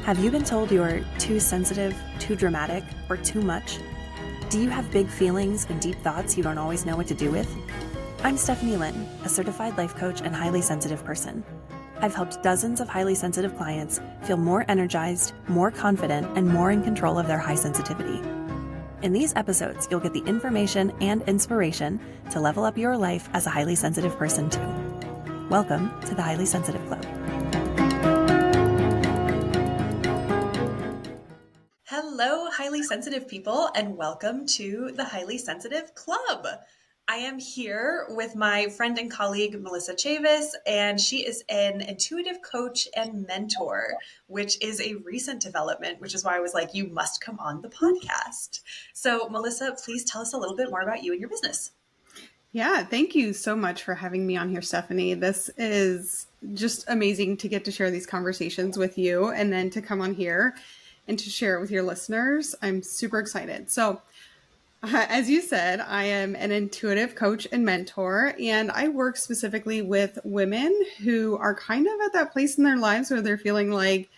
Have you been told you're too sensitive, too dramatic, or too much? Do you have big feelings and deep thoughts you don't always know what to do with? I'm Stephanie Lynn, a certified life coach and highly sensitive person. I've helped dozens of highly sensitive clients feel more energized, more confident, and more in control of their high sensitivity. In these episodes, you'll get the information and inspiration to level up your life as a highly sensitive person too. Welcome to the Highly Sensitive Club. Hello, highly sensitive people, and welcome to the Highly Sensitive Club. I am here with my friend and colleague, Melissa Chavis, and she is an intuitive coach and mentor, which is a recent development, which is why I was like, you must come on the podcast. So, Melissa, please tell us a little bit more about you and your business. Yeah, thank you so much for having me on here, Stephanie. This is just amazing to get to share these conversations with you and then to come on here and to share it with your listeners. I'm super excited. So, as you said, I am an intuitive coach and mentor, and I work specifically with women who are kind of at that place in their lives where they're feeling like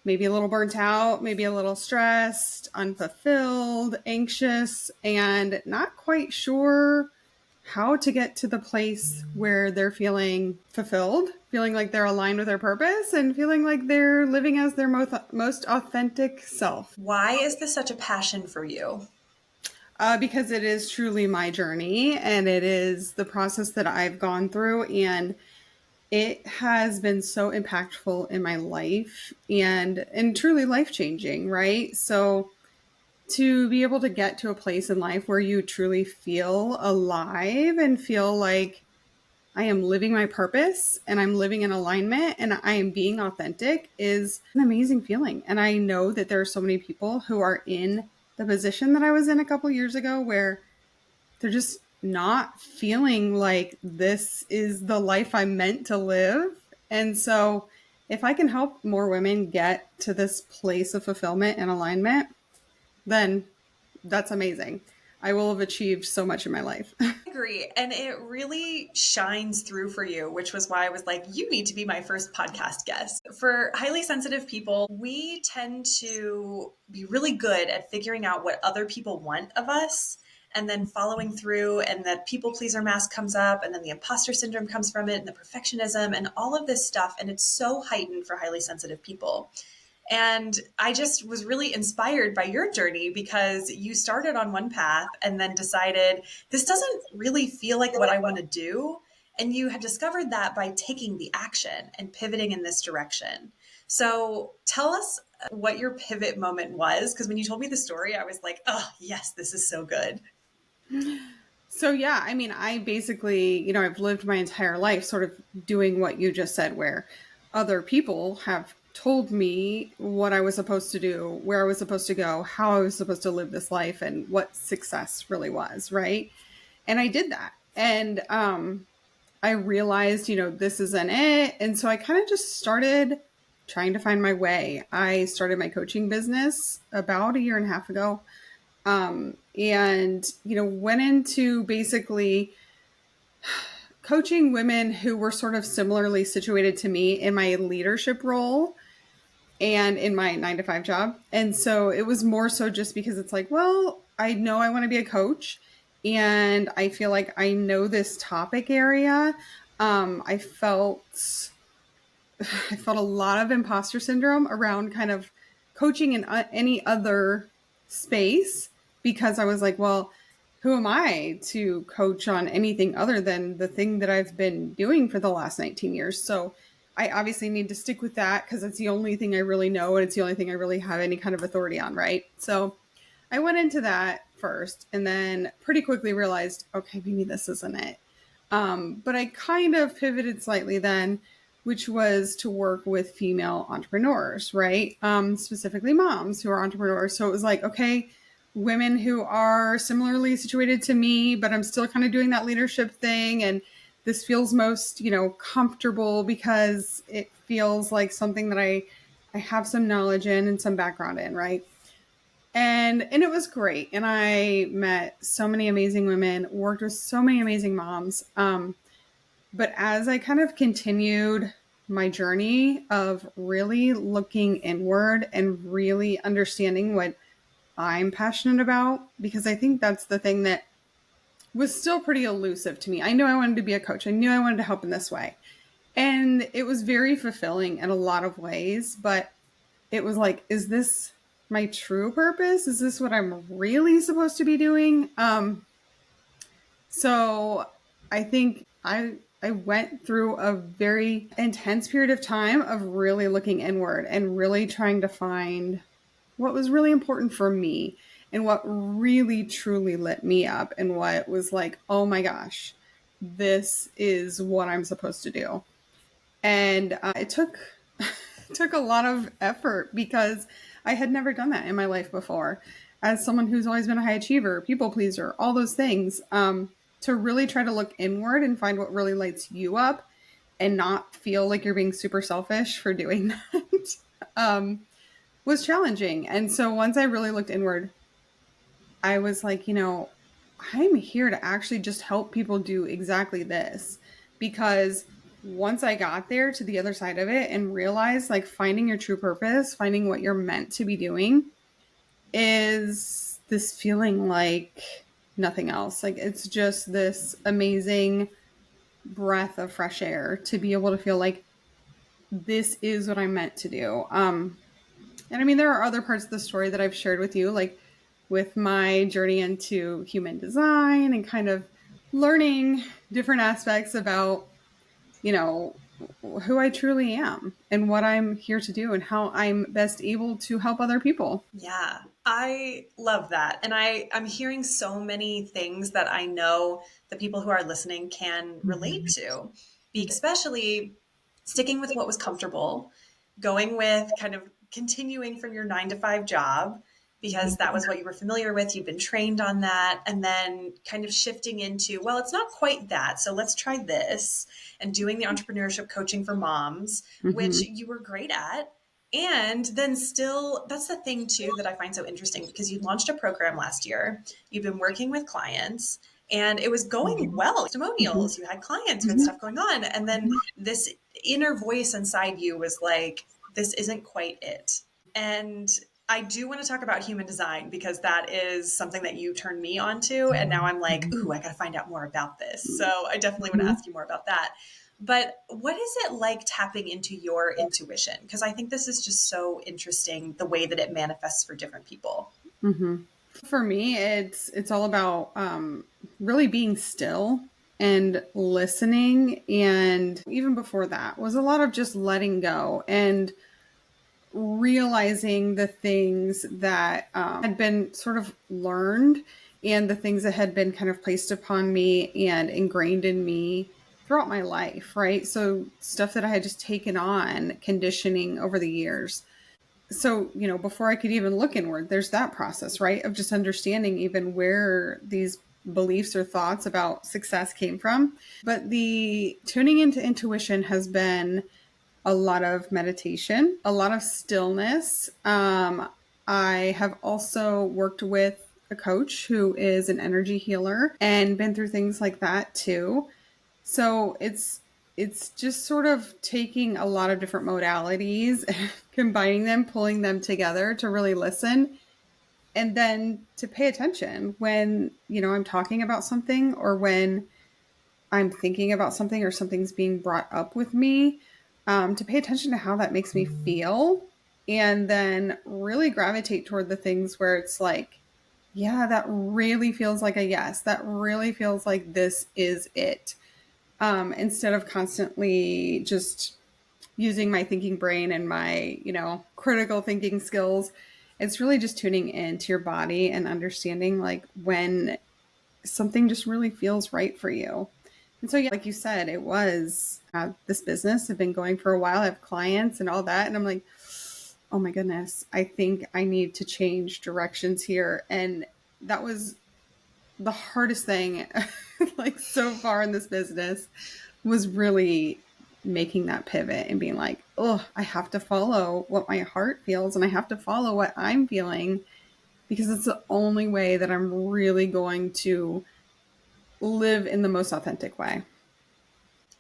maybe a little burnt out, maybe a little stressed, unfulfilled, anxious, and not quite sure how to get to the place where they're feeling fulfilled, feeling like they're aligned with their purpose, and feeling like they're living as their most authentic self. Why is this such a passion for you? Because it is truly my journey, and it is the process that I've gone through, and it has been so impactful in my life and truly life-changing, right? So to be able to get to a place in life where you truly feel alive and feel like I am living my purpose and I'm living in alignment and I am being authentic is an amazing feeling. And I know that there are so many people who are in the position that I was in a couple years ago where they're just not feeling like this is the life I'm meant to live. And so if I can help more women get to this place of fulfillment and alignment, then that's amazing. I will have achieved so much in my life. I agree. And it really shines through for you, which was why I was like, you need to be my first podcast guest. For highly sensitive people, we tend to be really good at figuring out what other people want of us and then following through, and that people pleaser mask comes up, and then the imposter syndrome comes from it, and the perfectionism and all of this stuff. And it's so heightened for highly sensitive people. And I just was really inspired by your journey because you started on one path and then decided this doesn't really feel like what I want to do. And you had discovered that by taking the action and pivoting in this direction. So tell us what your pivot moment was, because when you told me the story, I was like, oh, yes, this is so good. So, yeah, I mean, I basically, I've lived my entire life sort of doing what you just said, where other people have told me what I was supposed to do, where I was supposed to go, how I was supposed to live this life, and what success really was, right? And I did that. And I realized, this isn't it. And so I kind of just started trying to find my way. I started my coaching business about a year and a half ago. And went into basically coaching women who were sort of similarly situated to me in my leadership role and in my 9-to-5 job. And so it was more so just because it's like, well, I know I want to be a coach and I feel like I know this topic area. I felt a lot of imposter syndrome around kind of coaching in any other space, because I was like, well, who am I to coach on anything other than the thing that I've been doing for the last 19 years? So I obviously need to stick with that because it's the only thing I really know. And it's the only thing I really have any kind of authority on. Right. So I went into that first and then pretty quickly realized, okay, maybe this isn't it. But I kind of pivoted slightly then, which was to work with female entrepreneurs, right? Specifically moms who are entrepreneurs. So it was like, okay, women who are similarly situated to me, but I'm still kind of doing that leadership thing. And this feels most, comfortable because it feels like something that I have some knowledge in and some background in, right? And it was great. And I met so many amazing women, worked with so many amazing moms. But as I kind of continued my journey of really looking inward and really understanding what I'm passionate about, because I think that's the thing that was still pretty elusive to me. I knew I wanted to be a coach. I knew I wanted to help in this way. And it was very fulfilling in a lot of ways, but it was like, is this my true purpose? Is this what I'm really supposed to be doing? So I think I went through a very intense period of time of really looking inward and really trying to find what was really important for me and what really truly lit me up and what was like, oh my gosh, this is what I'm supposed to do. And it took took a lot of effort because I had never done that in my life before. As someone who's always been a high achiever, people pleaser, all those things, to really try to look inward and find what really lights you up and not feel like you're being super selfish for doing that was challenging. And so once I really looked inward, I was like, I'm here to actually just help people do exactly this. Because once I got there to the other side of it and realized like finding your true purpose, finding what you're meant to be doing is this feeling like nothing else. Like it's just this amazing breath of fresh air to be able to feel like this is what I'm meant to do. And I mean, there are other parts of the story that I've shared with you, like with my journey into human design and kind of learning different aspects about, who I truly am and what I'm here to do and how I'm best able to help other people. Yeah, I love that. And I'm hearing so many things that I know the people who are listening can relate to, especially sticking with what was comfortable, going with kind of continuing from your 9 to 5 job because that was what you were familiar with. You've been trained on that. And then kind of shifting into, well, it's not quite that. So let's try this and doing the entrepreneurship coaching for moms, which Mm-hmm. you were great at. And then still, that's the thing too that I find so interesting because you launched a program last year. You've been working with clients and it was going well. Mm-hmm. Testimonials, you had clients, you had stuff going on. And then this inner voice inside you was like, this isn't quite it. And I do want to talk about human design because that is something that you turned me on to. And now I'm like, ooh, I got to find out more about this. So I definitely want to Mm-hmm. ask you more about that. But what is it like tapping into your intuition? Because I think this is just so interesting the way that it manifests for different people. Mm-hmm. For me, it's all about really being still and listening, and even before that was a lot of just letting go and realizing the things that had been sort of learned and the things that had been kind of placed upon me and ingrained in me throughout my life, right? So stuff that I had just taken on, conditioning over the years. So, before I could even look inward, there's that process, right? Of just understanding even where these beliefs or thoughts about success came from. But the tuning into intuition has been a lot of meditation, a lot of stillness. I have also worked with a coach who is an energy healer and been through things like that too. So it's just sort of taking a lot of different modalities, combining them, pulling them together to really listen and then to pay attention when, I'm talking about something or when I'm thinking about something or something's being brought up with me, to pay attention to how that makes me feel and then really gravitate toward the things where it's like, yeah, that really feels like a yes. That really feels like this is it. Instead of constantly just using my thinking brain and my, critical thinking skills, it's really just tuning into your body and understanding like when something just really feels right for you. And so, yeah, like you said, it was this business. I've been going for a while. I have clients and all that. And I'm like, oh my goodness, I think I need to change directions here. And that was the hardest thing, like so far in this business, was really making that pivot and being like, oh, I have to follow what my heart feels and I have to follow what I'm feeling because it's the only way that I'm really going to live in the most authentic way.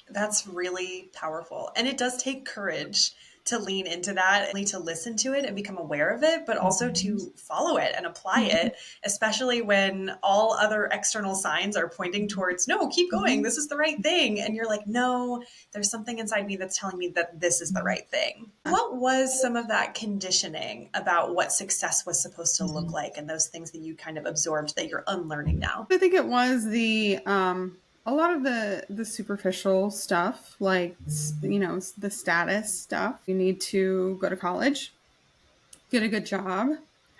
That's really powerful. And it does take courage to lean into that, and to listen to it and become aware of it, but also to follow it and apply it, especially when all other external signs are pointing towards, no, keep going. This is the right thing. And you're like, no, there's something inside me that's telling me that this is the right thing. What was some of that conditioning about what success was supposed to look like, and those things that you kind of absorbed that you're unlearning now? I think it was the a lot of the superficial stuff, like the status stuff. You need to go to college, get a good job,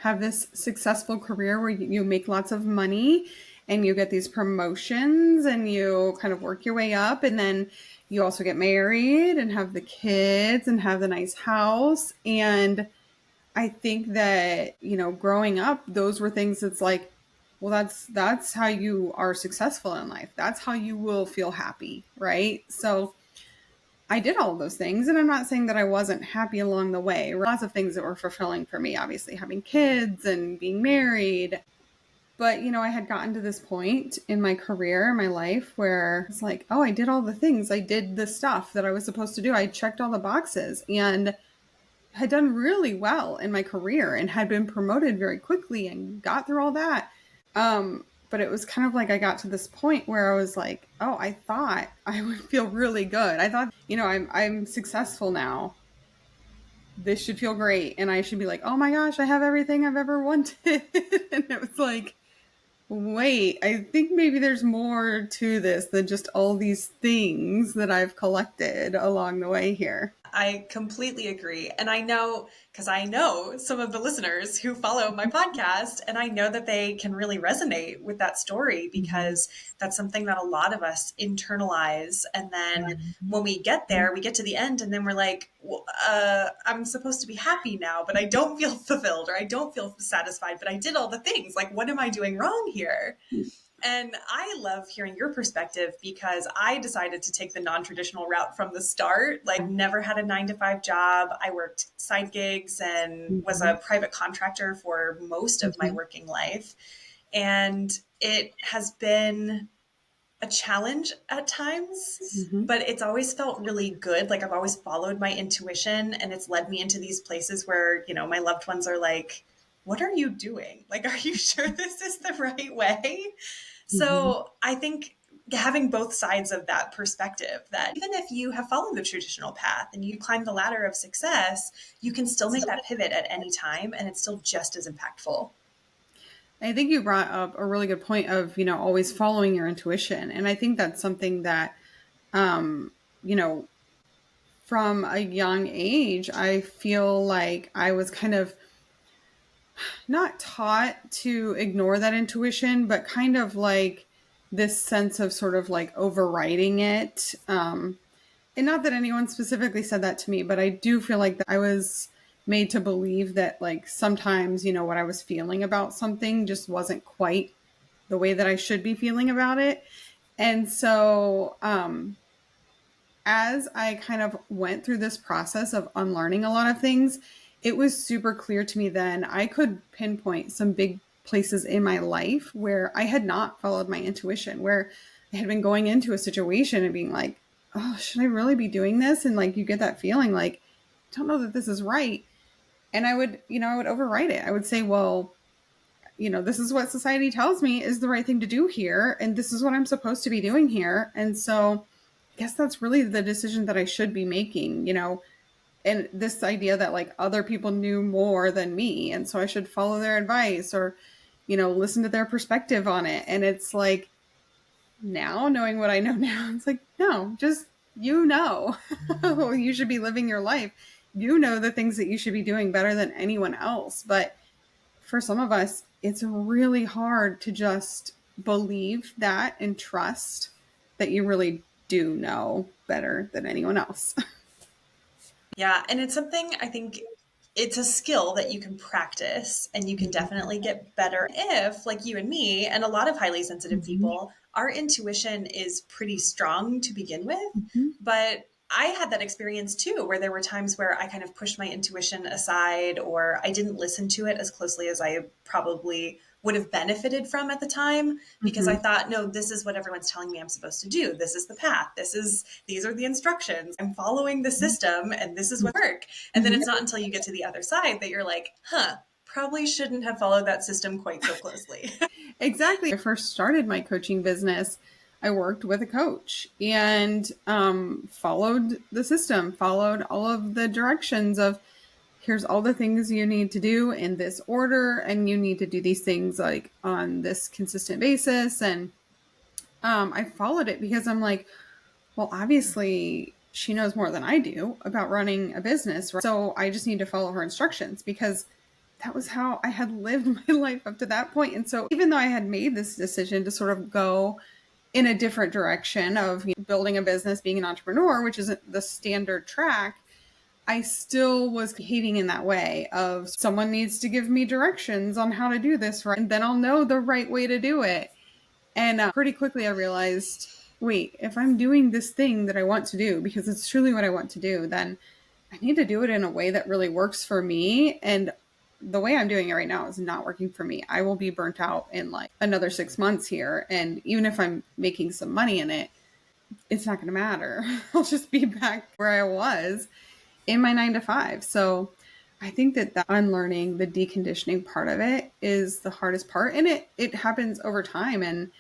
have this successful career where you make lots of money and you get these promotions and you kind of work your way up, and then you also get married and have the kids and have the nice house. And I think that, growing up, those were things that's like, well, that's how you are successful in life. That's how you will feel happy, right? So I did all of those things, and I'm not saying that I wasn't happy along the way. Lots of things that were fulfilling for me, obviously having kids and being married. But, I had gotten to this point in my career, my life, where it's like, oh, I did all the things. I did the stuff that I was supposed to do. I checked all the boxes and had done really well in my career and had been promoted very quickly and got through all that. But it was kind of like I got to this point where I was like, oh, I thought I would feel really good. I thought, I'm successful now. This should feel great. And I should be like, oh my gosh, I have everything I've ever wanted. And it was like, wait, I think maybe there's more to this than just all these things that I've collected along the way here. I completely agree. And I know, because I know some of the listeners who follow my podcast, and I know that they can really resonate with that story, because that's something that a lot of us internalize. And then when we get there, we get to the end, and then we're like, well, I'm supposed to be happy now, but I don't feel fulfilled, or I don't feel satisfied, but I did all the things. Like, what am I doing wrong here? And I love hearing your perspective, because I decided to take the non-traditional route from the start. Like, never had a 9 to 5 job. I worked side gigs and was a private contractor for most of my working life. And it has been a challenge at times, but it's always felt really good. Like, I've always followed my intuition, and it's led me into these places where, my loved ones are like, what are you doing? Like, are you sure this is the right way? So I think having both sides of that perspective, that even if you have followed the traditional path and you climb the ladder of success, you can still make that pivot at any time, and it's still just as impactful. I think you brought up a really good point of, always following your intuition. And I think that's something that, um, you know, from a young age, I feel like I was kind of not taught to ignore that intuition, but kind of like this sense of sort of like overriding it. And not that anyone specifically said that to me, but I do feel like that I was made to believe that, like, sometimes, what I was feeling about something just wasn't quite the way that I should be feeling about it. And so, as I kind of went through this process of unlearning a lot of things, it was super clear to me then I could pinpoint some big places in my life where I had not followed my intuition, where I had been going into a situation and being like, oh, should I really be doing this? And like, you get that feeling like, I don't know that this is right. And I would overwrite it. I would say, well, this is what society tells me is the right thing to do here. And this is what I'm supposed to be doing here. And so I guess that's really the decision that I should be making, and this idea that like other people knew more than me. And so I should follow their advice or, listen to their perspective on it. And it's like, now knowing what I know now, it's like, no, just, you should be living your life. The things that you should be doing better than anyone else. But for some of us, it's really hard to just believe that and trust that you really do know better than anyone else. Yeah. And it's something, I think it's a skill that you can practice, and you can definitely get better if, like you and me, and a lot of highly sensitive people, our intuition is pretty strong to begin with. But I had that experience too, where there were times where I kind of pushed my intuition aside, or I didn't listen to it as closely as I probably would have benefited from at the time, because I Mm-hmm. thought, no, this is what everyone's telling me I'm supposed to do. This is the path. These are the instructions. I'm following the system and this is what work. And then Mm-hmm. it's not until you get to the other side that you're like, huh, probably shouldn't have followed that system quite so closely. Exactly. When I first started my coaching business, I worked with a coach and followed the system, followed all of the directions of here's all the things you need to do in this order, and you need to do these things like on this consistent basis. And I followed it because I'm like, well, obviously she knows more than I do about running a business. Right? So I just need to follow her instructions because that was how I had lived my life up to that point. And so even though I had made this decision to sort of go in a different direction of building a business, being an entrepreneur, which isn't the standard track, I still was behaving in that way of someone needs to give me directions on how to do this right, and then I'll know the right way to do it. And pretty quickly I realized, wait, if I'm doing this thing that I want to do, because it's truly what I want to do, then I need to do it in a way that really works for me. And the way I'm doing it right now is not working for me. I will be burnt out in like another 6 months here. And even if I'm making some money in it, it's not going to matter. I'll just be back where I was in my 9 to 5. So I think that the unlearning, the deconditioning part of it is the hardest part. And it happens over time. And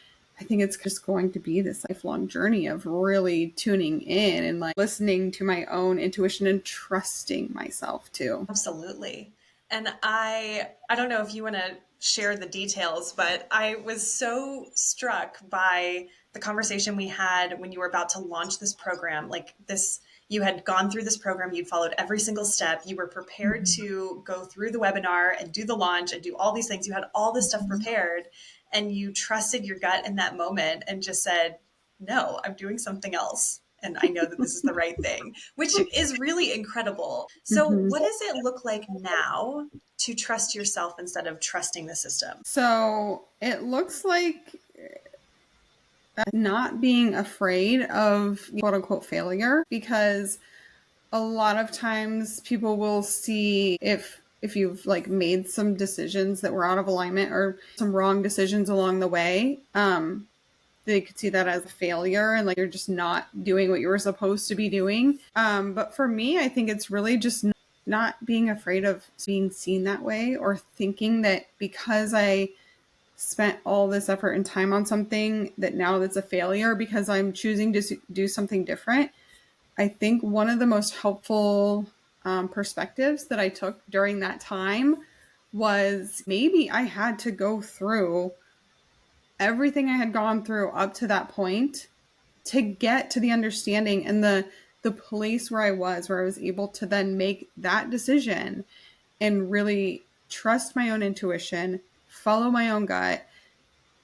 I think it's just going to be this lifelong journey of really tuning in and like listening to my own intuition and trusting myself too. Absolutely. And I don't know if you want to share the details, but I was so struck by the conversation we had when you were about to launch this program. Like this, you had gone through this program, you'd followed every single step, you were prepared to go through the webinar and do the launch and do all these things. You had all this stuff prepared and you trusted your gut in that moment and just said, no, I'm doing something else. And I know that this is the right thing, which is really incredible. So, Mm-hmm. what does it look like now to trust yourself instead of trusting the system? So it looks like not being afraid of quote unquote failure, because a lot of times people will see if you've like made some decisions that were out of alignment or some wrong decisions along the way, they could see that as a failure and like you're just not doing what you were supposed to be doing. But for me, I think it's really just not being afraid of being seen that way, or thinking that because I spent all this effort and time on something that now that's a failure because I'm choosing to do something different. I think one of the most helpful perspectives that I took during that time was maybe I had to go through everything I had gone through up to that point to get to the understanding and the place where I was able to then make that decision and really trust my own intuition, follow my own gut,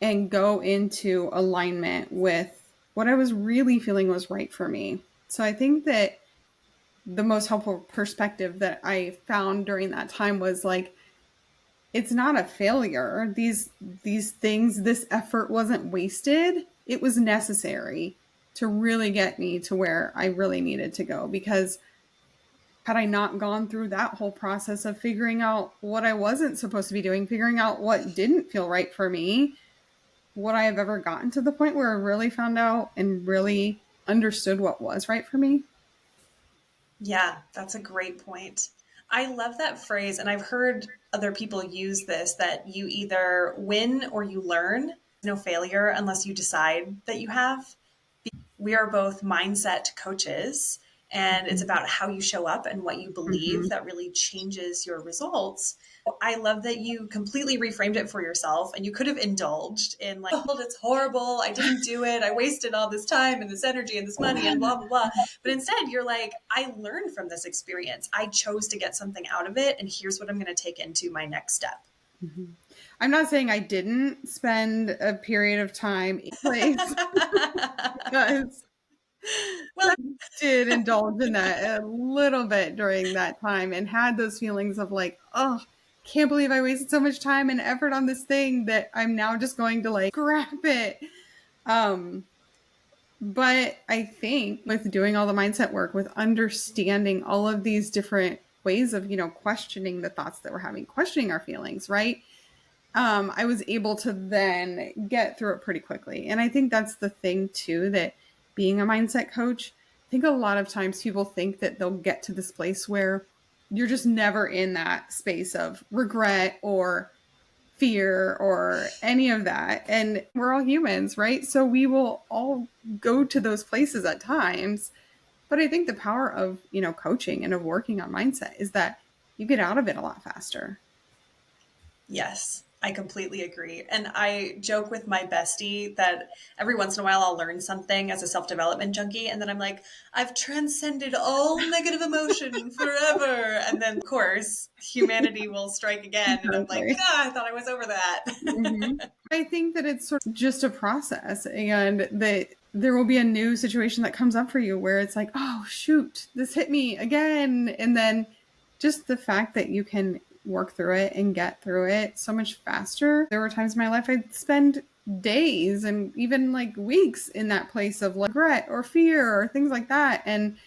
and go into alignment with what I was really feeling was right for me. So I think that the most helpful perspective that I found during that time was like, it's not a failure. These things, this effort wasn't wasted. It was necessary to really get me to where I really needed to go, because had I not gone through that whole process of figuring out what I wasn't supposed to be doing, figuring out what didn't feel right for me, would I have ever gotten to the point where I really found out and really understood what was right for me? Yeah, that's a great point. I love that phrase, and I've heard other people use this, that you either win or you learn. No failure unless you decide that you have. We are both mindset coaches, and it's about how you show up and what you believe Mm-hmm. that really changes your results. I love that you completely reframed it for yourself, and you could have indulged in like, oh, it's horrible, I didn't do it, I wasted all this time and this energy and this money and blah blah blah. But instead you're like, I learned from this experience, I chose to get something out of it, and here's what I'm going to take into my next step. Mm-hmm. I'm not saying I didn't spend a period of time in place, because Well, I did indulge in that a little bit during that time and had those feelings of like, oh, can't believe I wasted so much time and effort on this thing that I'm now just going to like scrap it. Um, but I think with doing all the mindset work, with understanding all of these different ways of, questioning the thoughts that we're having, questioning our feelings, right? I was able to then get through it pretty quickly. And I think that's the thing too, that being a mindset coach, I think a lot of times people think that they'll get to this place where you're just never in that space of regret or fear or any of that. And we're all humans, right? So we will all go to those places at times. But I think the power of, coaching and of working on mindset is that you get out of it a lot faster. Yes, I completely agree. And I joke with my bestie that every once in a while I'll learn something as a self development junkie. And then I'm like, I've transcended all negative emotion forever. And then, of course, humanity will strike again. And I'm like, Exactly. I thought I was over Hmm. that. I think that it's sort of just a process, and that there will be a new situation that comes up for you where it's like, oh, shoot, this hit me again. And then just the fact that you can work through it and get through it so much faster. There were times in my life I'd spend days and even like weeks in that place of like regret or fear or things like that. And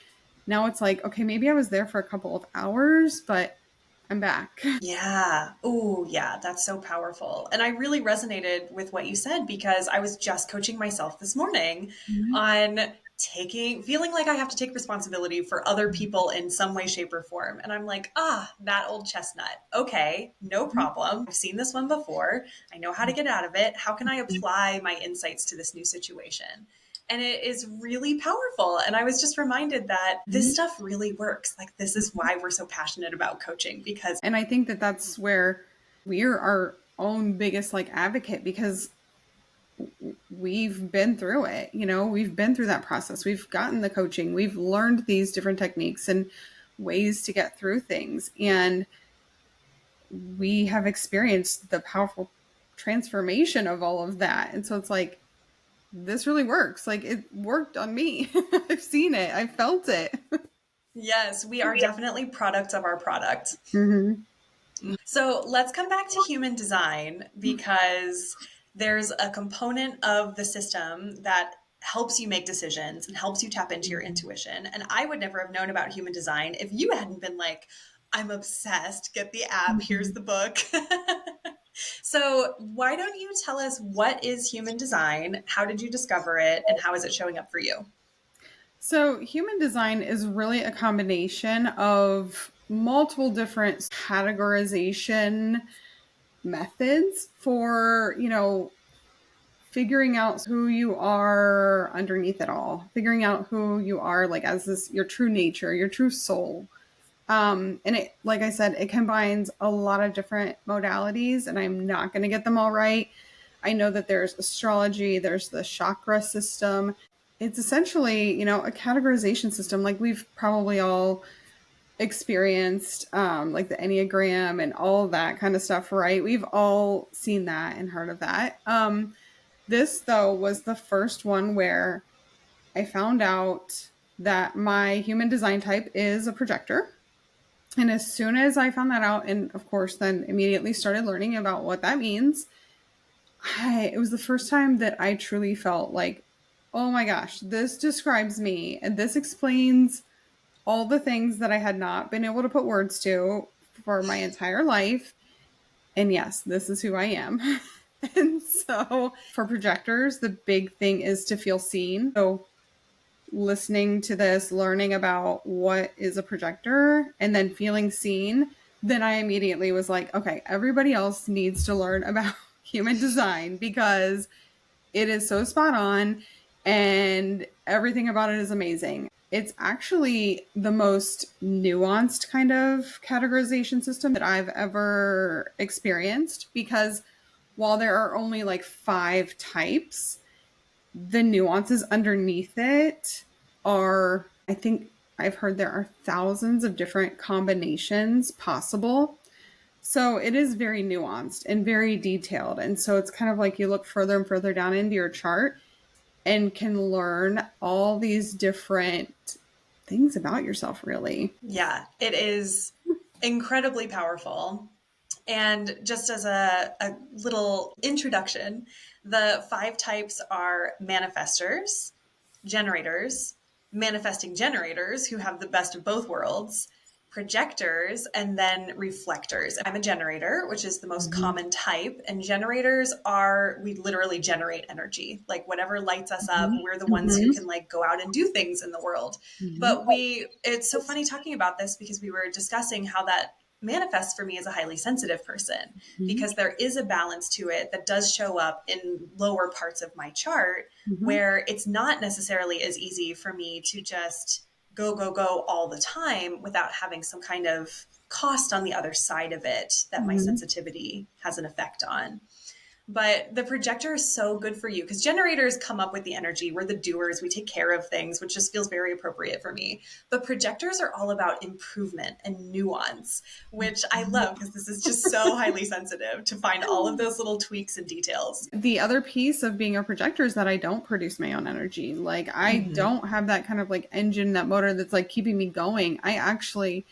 now it's like, okay, maybe I was there for a couple of hours, but I'm back. Yeah. Oh, yeah. That's so powerful. And I really resonated with what you said because I was just coaching myself this morning on feeling like I have to take responsibility for other people in some way, shape, or form. And I'm like, that old chestnut. Okay, no problem. I've seen this one before. I know how to get out of it. How can I apply my insights to this new situation? And it is really powerful. And I was just reminded that this stuff really works. Like, this is why we're so passionate about coaching because, And I think that that's where we're our own biggest like advocate, because we've been through it. We've been through that process. We've gotten the coaching. We've learned these different techniques and ways to get through things. And we have experienced the powerful transformation of all of that. And so it's like, this really works. Like, it worked on me. I've seen it. I felt it. yes, we are definitely products of our product. Mm-hmm. So let's come back to human design because there's a component of the system that helps you make decisions and helps you tap into your intuition. And I would never have known about human design if you hadn't been like, I'm obsessed, get the app, here's the book. So, why don't you tell us what is human design? How did you discover it? And how is it showing up for you? So, human design is really a combination of multiple different categorization methods for, figuring out who you are underneath it all, figuring out who you are like as this your true nature, your true soul. And it, like I said, it combines a lot of different modalities, and I'm not going to get them all right. I know that there's astrology, there's the chakra system. It's essentially, a categorization system like we've probably all experienced, like the Enneagram and all that kind of stuff, right? We've all seen that and heard of that. This, though, was the first one where I found out that my human design type is a projector. And as soon as I found that out, and of course, then immediately started learning about what that means, it was the first time that I truly felt like, oh my gosh, this describes me. And this explains all the things that I had not been able to put words to for my entire life. And yes, this is who I am. And so for projectors, the big thing is to feel seen. So listening to this, learning about what is a projector, and then feeling seen, then I immediately was like, okay, everybody else needs to learn about human design because it is so spot on and everything about it is amazing. It's actually the most nuanced kind of categorization system that I've ever experienced, because while there are only like 5 types, the nuances underneath it are, I think I've heard there are thousands of different combinations possible. So it is very nuanced and very detailed. And so it's kind of like you look further and further down into your chart and can learn all these different things about yourself, really. Yeah, it is incredibly powerful. And just as a little introduction, the 5 types are manifestors, generators, manifesting generators who have the best of both worlds, projectors, and then reflectors. I'm a generator, which is the most common type. And generators we literally generate energy. Like whatever lights us up, we're the ones who can like go out and do things in the world. But it's so funny talking about this because we were discussing how that manifests for me as a highly sensitive person, because there is a balance to it that does show up in lower parts of my chart where it's not necessarily as easy for me to just go all the time without having some kind of cost on the other side of it that my sensitivity has an effect on. But the projector is so good for you because generators come up with the energy. We're the doers. We take care of things, which just feels very appropriate for me. But projectors are all about improvement and nuance, which I love because this is just so highly sensitive to find all of those little tweaks and details. The other piece of being a projector is that I don't produce my own energy. Like I don't have that kind of like engine, that motor that's like keeping me going. I actually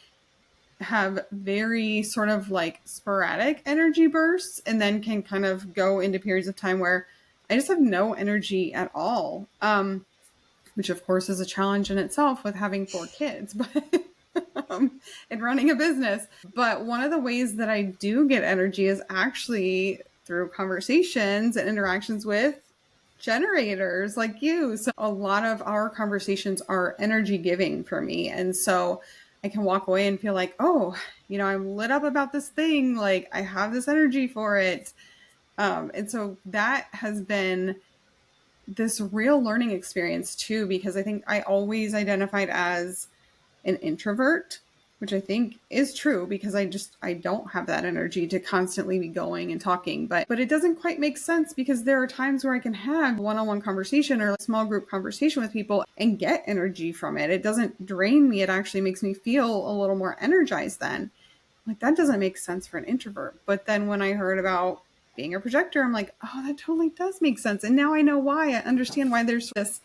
have very sort of like sporadic energy bursts and then can kind of go into periods of time where I just have no energy at all. Which of course is a challenge in itself with having 4 kids, but and running a business. But one of the ways that I do get energy is actually through conversations and interactions with generators like you. So a lot of our conversations are energy giving for me. And so I can walk away and feel like, oh, I'm lit up about this thing. Like I have this energy for it. And so that has been this real learning experience too, because I think I always identified as an introvert, which I think is true because I don't have that energy to constantly be going and talking, but it doesn't quite make sense because there are times where I can have one-on-one conversation or a small group conversation with people and get energy from it. It doesn't drain me. It actually makes me feel a little more energized then. Like that doesn't make sense for an introvert. But then when I heard about being a projector, I'm like, oh, that totally does make sense. And now I know why. I understand why there's this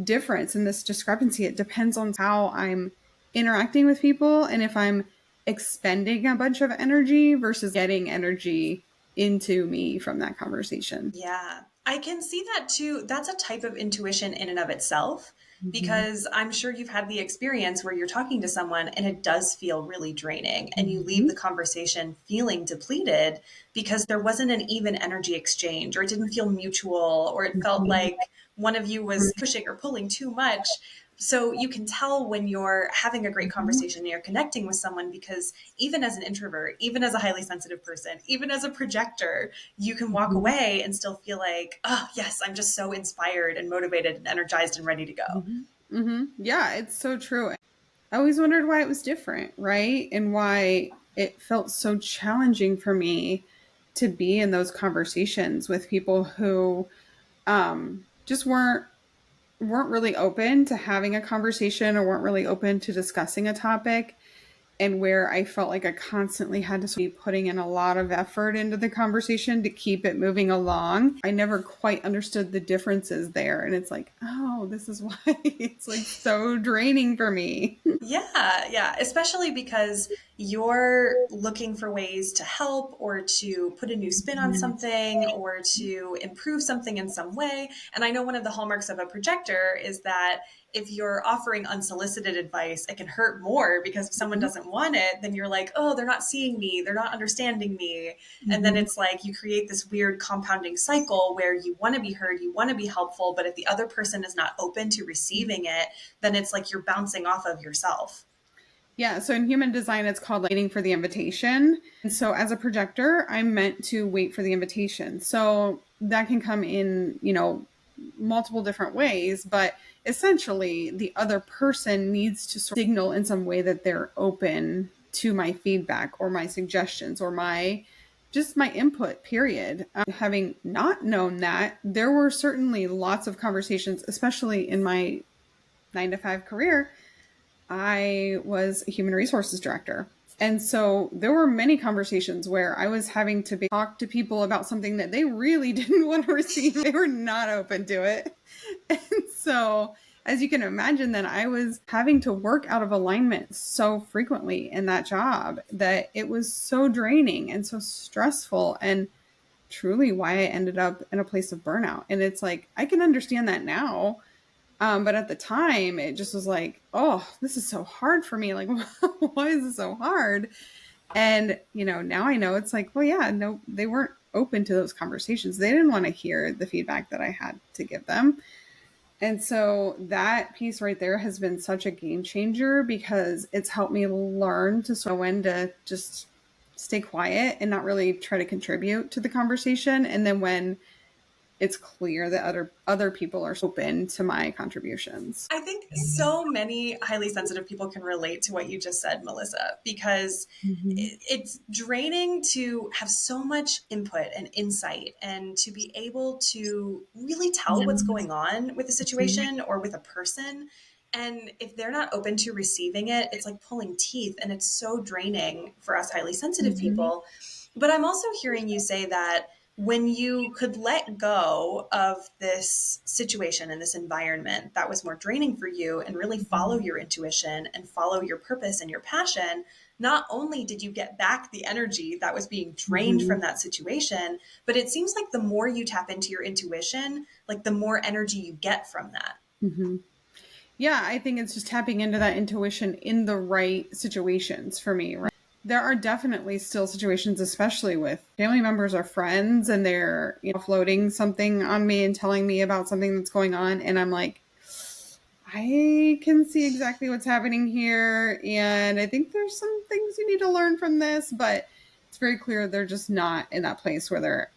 difference and this discrepancy. It depends on how I'm interacting with people and if I'm expending a bunch of energy versus getting energy into me from that conversation. Yeah, I can see that too. That's a type of intuition in and of itself, because I'm sure you've had the experience where you're talking to someone and it does feel really draining and you leave the conversation feeling depleted because there wasn't an even energy exchange, or it didn't feel mutual, or it felt like one of you was pushing or pulling too much. So you can tell when you're having a great conversation and you're connecting with someone, because even as an introvert, even as a highly sensitive person, even as a projector, you can walk away and still feel like, oh, yes, I'm just so inspired and motivated and energized and ready to go. Yeah, it's so true. I always wondered why it was different, right? And why it felt so challenging for me to be in those conversations with people who just weren't really open to having a conversation or weren't really open to discussing a topic, and where I felt like I constantly had to be putting in a lot of effort into the conversation to keep it moving along. I never quite understood the differences there. And it's like, oh, this is why it's like so draining for me. Yeah. Especially because you're looking for ways to help or to put a new spin on something or to improve something in some way. And I know one of the hallmarks of a projector is that if you're offering unsolicited advice, it can hurt more, because if someone doesn't want it, then you're like, oh, they're not seeing me, they're not understanding me. And then it's like you create this weird compounding cycle where you want to be heard, you want to be helpful, but if the other person is not open to receiving it, then it's like you're bouncing off of yourself. Yeah, so in human design, it's called waiting for the invitation. And so as a projector, I'm meant to wait for the invitation. So that can come in, multiple different ways, but essentially the other person needs to sort of signal in some way that they're open to my feedback or my suggestions or my input, period. Having not known that, there were certainly lots of conversations, especially in my 9 to 5 career. I was a human resources director. And so there were many conversations where I was having to talk to people about something that they really didn't want to receive. They were not open to it. And so, as you can imagine, then I was having to work out of alignment so frequently in that job that it was so draining and so stressful, and truly why I ended up in a place of burnout. And it's like, I can understand that now. But at the time, it just was like, oh, this is so hard for me. Like, why is this so hard? And, now I know it's like, well, yeah, no, they weren't open to those conversations. They didn't want to hear the feedback that I had to give them. And so that piece right there has been such a game changer because it's helped me learn to know when to just stay quiet and not really try to contribute to the conversation. And then when it's clear that other people are open to my contributions. I think so many highly sensitive people can relate to what you just said, Melissa, because it's draining to have so much input and insight and to be able to really tell what's going on with a situation or with a person. And if they're not open to receiving it, it's like pulling teeth, and it's so draining for us highly sensitive people. But I'm also hearing you say that when you could let go of this situation and this environment that was more draining for you and really follow your intuition and follow your purpose and your passion, not only did you get back the energy that was being drained from that situation, but it seems like the more you tap into your intuition, like the more energy you get from that. Yeah, I think it's just tapping into that intuition in the right situations for me, right? There are definitely still situations, especially with family members or friends, and they're, floating something on me and telling me about something that's going on. And I'm like, I can see exactly what's happening here. And I think there's some things you need to learn from this, but it's very clear they're just not in that place where they're,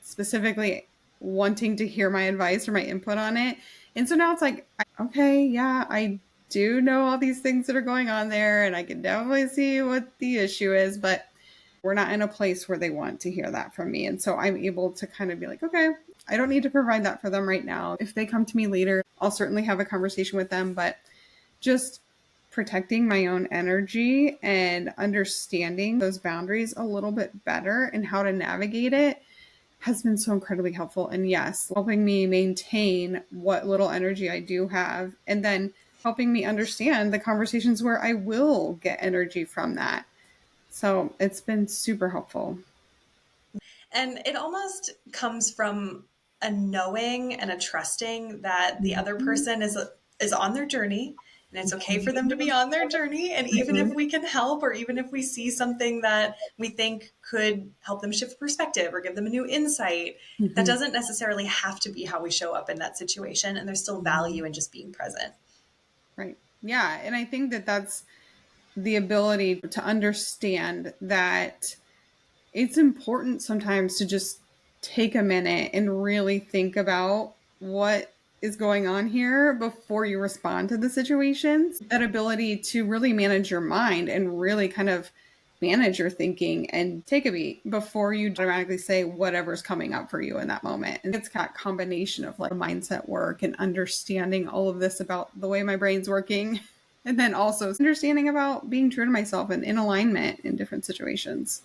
specifically wanting to hear my advice or my input on it. And so now it's like, okay, yeah, I do know all these things that are going on there, and I can definitely see what the issue is, but we're not in a place where they want to hear that from me. And so I'm able to kind of be like, okay, I don't need to provide that for them right now. If they come to me later, I'll certainly have a conversation with them, but just protecting my own energy and understanding those boundaries a little bit better and how to navigate it has been so incredibly helpful. And yes, helping me maintain what little energy I do have, and then helping me understand the conversations where I will get energy from that. So it's been super helpful. And it almost comes from a knowing and a trusting that the other person is on their journey, and it's okay for them to be on their journey. And even if we can help, or even if we see something that we think could help them shift perspective or give them a new insight, that doesn't necessarily have to be how we show up in that situation. And there's still value in just being present. Right. Yeah. And I think that that's the ability to understand that it's important sometimes to just take a minute and really think about what is going on here before you respond to the situations. That ability to really manage your mind and really kind of manage your thinking and take a beat before you automatically say whatever's coming up for you in that moment. And it's got a combination of like mindset work and understanding all of this about the way my brain's working. And then also understanding about being true to myself and in alignment in different situations.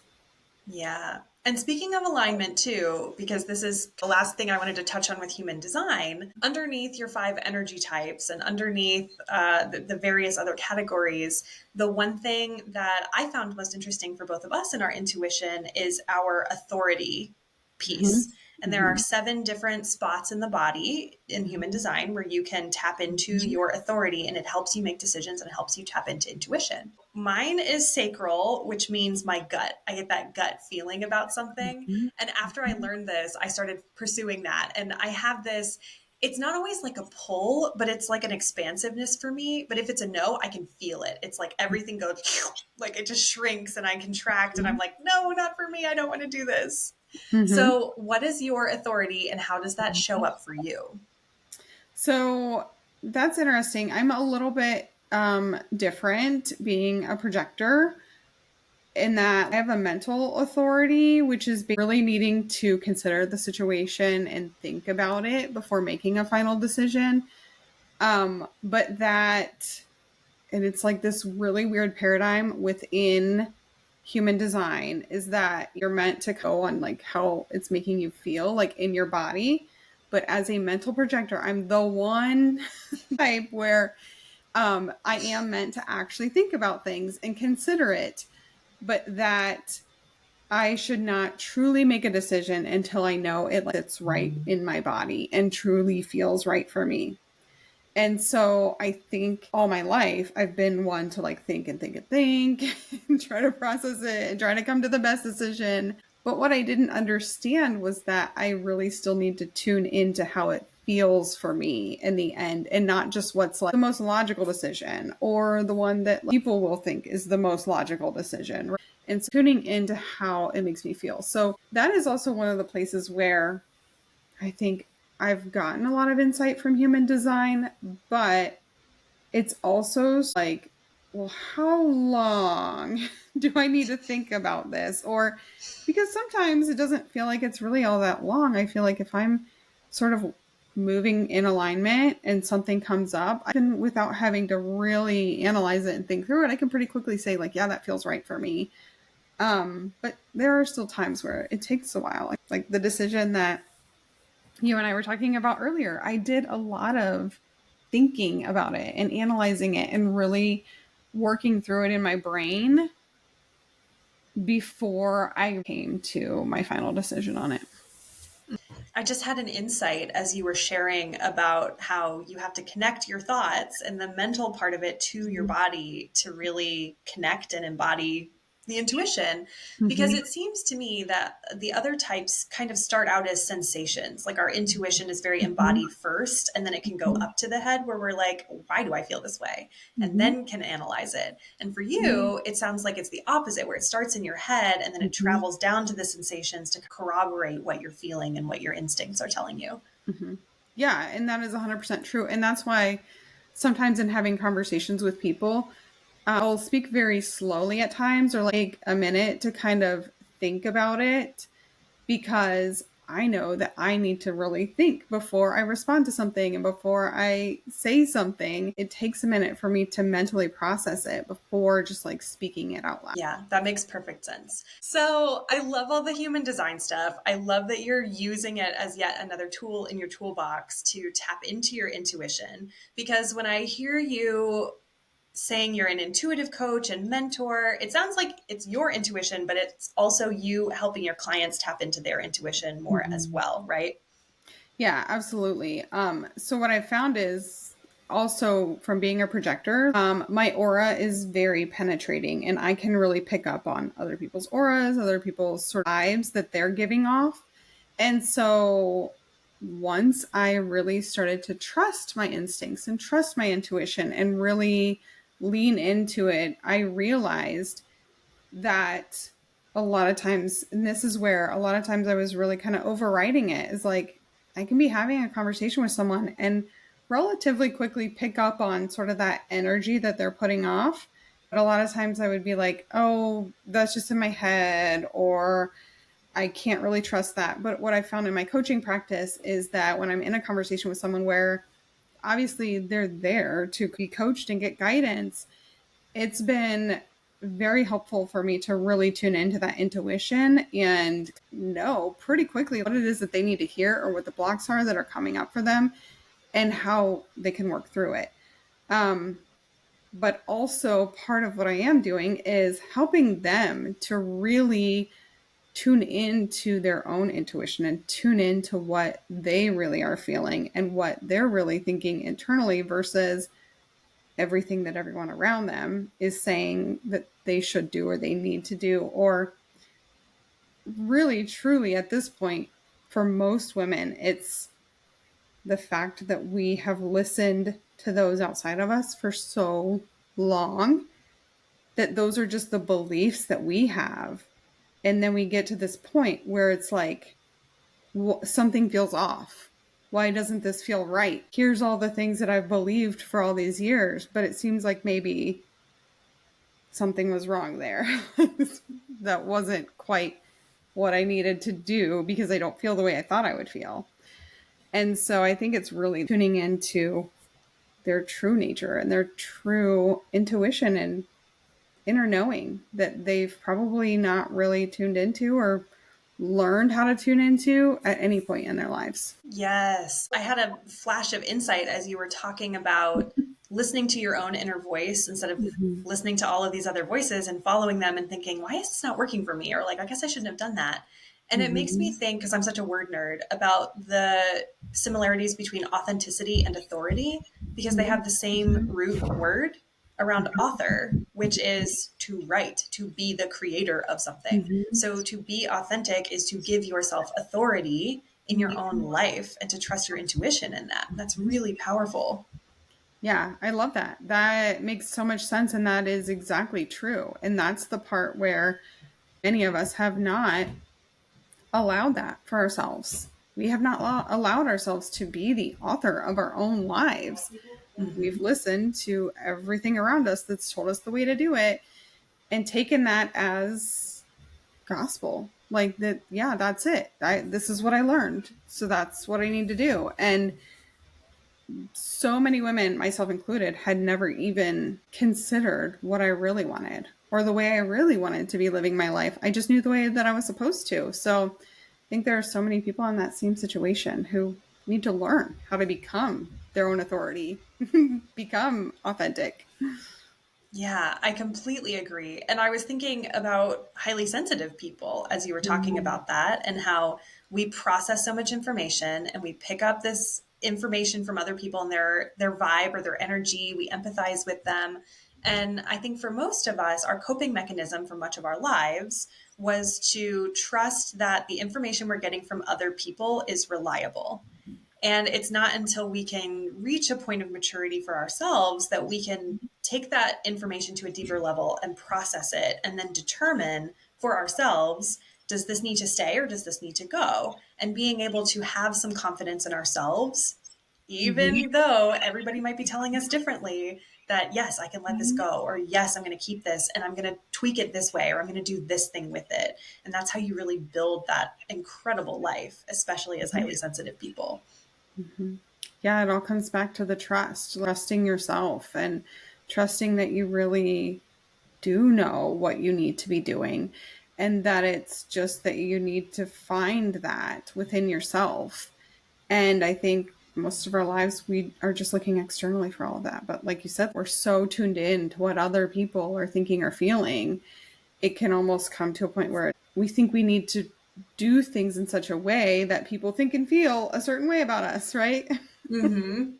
Yeah. And speaking of alignment too, because this is the last thing I wanted to touch on with human design, underneath your 5 energy types and underneath the various other categories, the one thing that I found most interesting for both of us in our intuition is our authority piece. And there are 7 different spots in the body in human design where you can tap into your authority, and it helps you make decisions and it helps you tap into intuition. Mine is sacral, which means my gut. I get that gut feeling about something. And after I learned this, I started pursuing that. And I have this, it's not always like a pull, but it's like an expansiveness for me. But if it's a no, I can feel it. It's like everything goes, like it just shrinks and I contract and I'm like, no, not for me. I don't want to do this. So, what is your authority and how does that show up for you? So that's interesting. I'm a little bit different being a projector in that I have a mental authority, which is really needing to consider the situation and think about it before making a final decision. But that, and it's like this really weird paradigm within human design is that you're meant to go on like how it's making you feel like in your body. But as a mental projector, I'm the one type where I am meant to actually think about things and consider it, but that I should not truly make a decision until I know it's right in my body and truly feels right for me. And so I think all my life I've been one to like think and think and think and try to process it and try to come to the best decision. But what I didn't understand was that I really still need to tune into how it feels for me in the end, and not just what's like the most logical decision or the one that people will think is the most logical decision. And so tuning into how it makes me feel. So that is also one of the places where I think I've gotten a lot of insight from human design, but it's also like, well, how long do I need to think about this? Or because sometimes it doesn't feel like it's really all that long. I feel like if I'm sort of moving in alignment and something comes up, I can, without having to really analyze it and think through it, I can pretty quickly say, like, yeah, that feels right for me. But there are still times where it takes a while. Like the decision that you and I were talking about earlier, I did a lot of thinking about it and analyzing it and really working through it in my brain before I came to my final decision on it. I just had an insight as you were sharing about how you have to connect your thoughts and the mental part of it to your body to really connect and embody the intuition. Because Mm-hmm. it seems to me that the other types kind of start out as sensations. Like our intuition is very Mm-hmm. embodied first, and then it can go up to the head where we're like, why do I feel this way? And Mm-hmm. then can analyze it. And for you, it sounds like it's the opposite, where it starts in your head and then it Mm-hmm. travels down to the sensations to corroborate what you're feeling and what your instincts are telling you. Mm-hmm. Yeah, and that is 100% true. And that's why sometimes in having conversations with people, I'll speak very slowly at times or like a minute to kind of think about it, because I know that I need to really think before I respond to something and before I say something. It takes a minute for me to mentally process it before just like speaking it out loud. Yeah, that makes perfect sense. So I love all the human design stuff. I love that you're using it as yet another tool in your toolbox to tap into your intuition. Because when I hear you saying you're an intuitive coach and mentor, it sounds like it's your intuition, but it's also you helping your clients tap into their intuition more as Mm-hmm. well, right? Yeah, absolutely. So what I found is also from being a projector, my aura is very penetrating and I can really pick up on other people's auras, other people's sort of vibes that they're giving off. And so once I really started to trust my instincts and trust my intuition and really lean into it, I realized that a lot of times, and this is where a lot of times I was really kind of overriding it, is like I can be having a conversation with someone and relatively quickly pick up on sort of that energy that they're putting off. But a lot of times I would be like, oh, that's just in my head, or I can't really trust that. But what I found in my coaching practice is that when I'm in a conversation with someone where obviously they're there to be coached and get guidance, it's been very helpful for me to really tune into that intuition and know pretty quickly what it is that they need to hear or what the blocks are that are coming up for them and how they can work through it. Um, but also, part of what I am doing is helping them to really tune into their own intuition and tune into what they really are feeling and what they're really thinking internally versus everything that everyone around them is saying that they should do or they need to do. Or really, truly, at this point, for most women, it's the fact that we have listened to those outside of us for so long that those are just the beliefs that we have. And then we get to this point where it's like, something feels off. Why doesn't this feel right? Here's all the things that I've believed for all these years, but it seems like maybe something was wrong there. That wasn't quite what I needed to do because I don't feel the way I thought I would feel. And so I think it's really tuning into their true nature and their true intuition and inner knowing that they've probably not really tuned into or learned how to tune into at any point in their lives. Yes. I had a flash of insight as you were talking about listening to your own inner voice instead of Mm-hmm. listening to all of these other voices and following them and thinking, why is this not working for me? Or like, I guess I shouldn't have done that. And it makes me think, because I'm such a word nerd, about the similarities between authenticity and authority, because they have the same root word around author, which is to write, to be the creator of something. So to be authentic is to give yourself authority in your own life and to trust your intuition in that. That's really powerful. Yeah, I love that. That makes so much sense. And that is exactly true. And that's the part where many of us have not allowed that for ourselves. We have not allowed ourselves to be the author of our own lives. We've listened to everything around us that's told us the way to do it and taken that as gospel. Like that, yeah, that's it. This is what I learned. So that's what I need to do. And so many women, myself included, had never even considered what I really wanted or the way I really wanted to be living my life. I just knew the way that I was supposed to. So I think there are so many people in that same situation who need to learn how to become their own authority, become authentic. Yeah, I completely agree. And I was thinking about highly sensitive people as you were talking about that, and how we process so much information and we pick up this information from other people and their vibe or their energy. We empathize with them. And I think for most of us, our coping mechanism for much of our lives was to trust that the information we're getting from other people is reliable. And it's not until we can reach a point of maturity for ourselves that we can take that information to a deeper level and process it and then determine for ourselves, does this need to stay or does this need to go? And being able to have some confidence in ourselves, even though everybody might be telling us differently, that yes, I can let this go, or yes, I'm going to keep this and I'm going to tweak it this way, or I'm going to do this thing with it. And that's how you really build that incredible life, especially as highly sensitive people. Yeah, it all comes back to the trusting yourself and trusting that you really do know what you need to be doing, and that it's just that you need to find that within yourself. And I think most of our lives, we are just looking externally for all of that. But like you said, we're so tuned in to what other people are thinking or feeling. It can almost come to a point where we think we need to do things in such a way that people think and feel a certain way about us, right? Mm-hmm.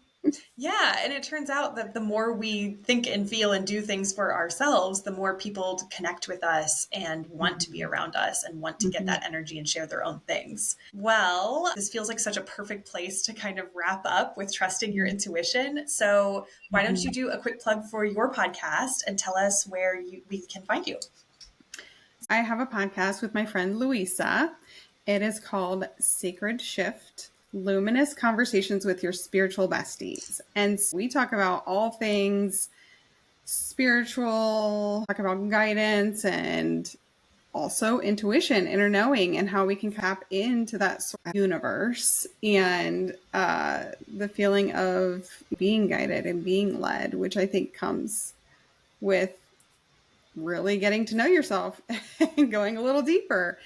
Yeah, and it turns out that the more we think and feel and do things for ourselves, the more people connect with us and want to be around us and want to get that energy and share their own things. Well, this feels like such a perfect place to kind of wrap up with trusting your intuition. So, why don't you do a quick plug for your podcast and tell us where we can find you? I have a podcast with my friend Louisa. It is called Sacred Shift, Luminous Conversations with Your Spiritual Besties. And we talk about all things spiritual, talk about guidance and also intuition, inner knowing, and how we can tap into that sort of universe and the feeling of being guided and being led, which I think comes with really getting to know yourself and going a little deeper.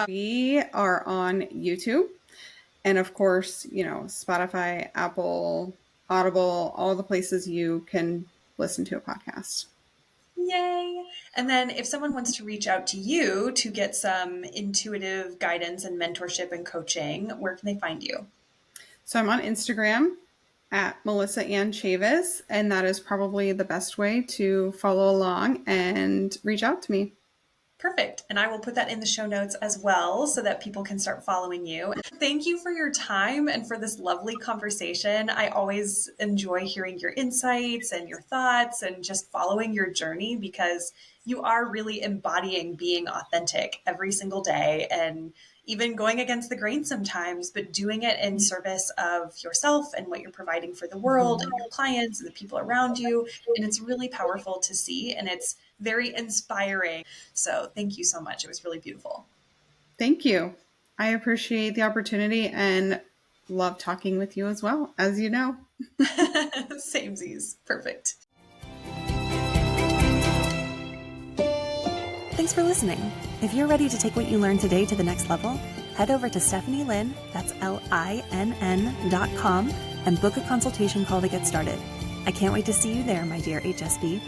We are on YouTube and, of course, Spotify, Apple, Audible, all the places you can listen to a podcast. Yay! And then if someone wants to reach out to you to get some intuitive guidance and mentorship and coaching, where can they find you? So I'm on Instagram at Melissa Ann Chavis, and that is probably the best way to follow along and reach out to me. Perfect. And I will put that in the show notes as well so that people can start following you. Thank you for your time and for this lovely conversation. I always enjoy hearing your insights and your thoughts and just following your journey, because you are really embodying being authentic every single day, and even going against the grain sometimes, but doing it in service of yourself and what you're providing for the world and your clients and the people around you. And it's really powerful to see, and it's very inspiring. So thank you so much. It was really beautiful. Thank you. I appreciate the opportunity and love talking with you as well, as you know. Samesies. Perfect. Thanks for listening. If you're ready to take what you learned today to the next level, head over to StephanieLynn, that's LINN.com, and book a consultation call to get started. I can't wait to see you there, my dear HSP.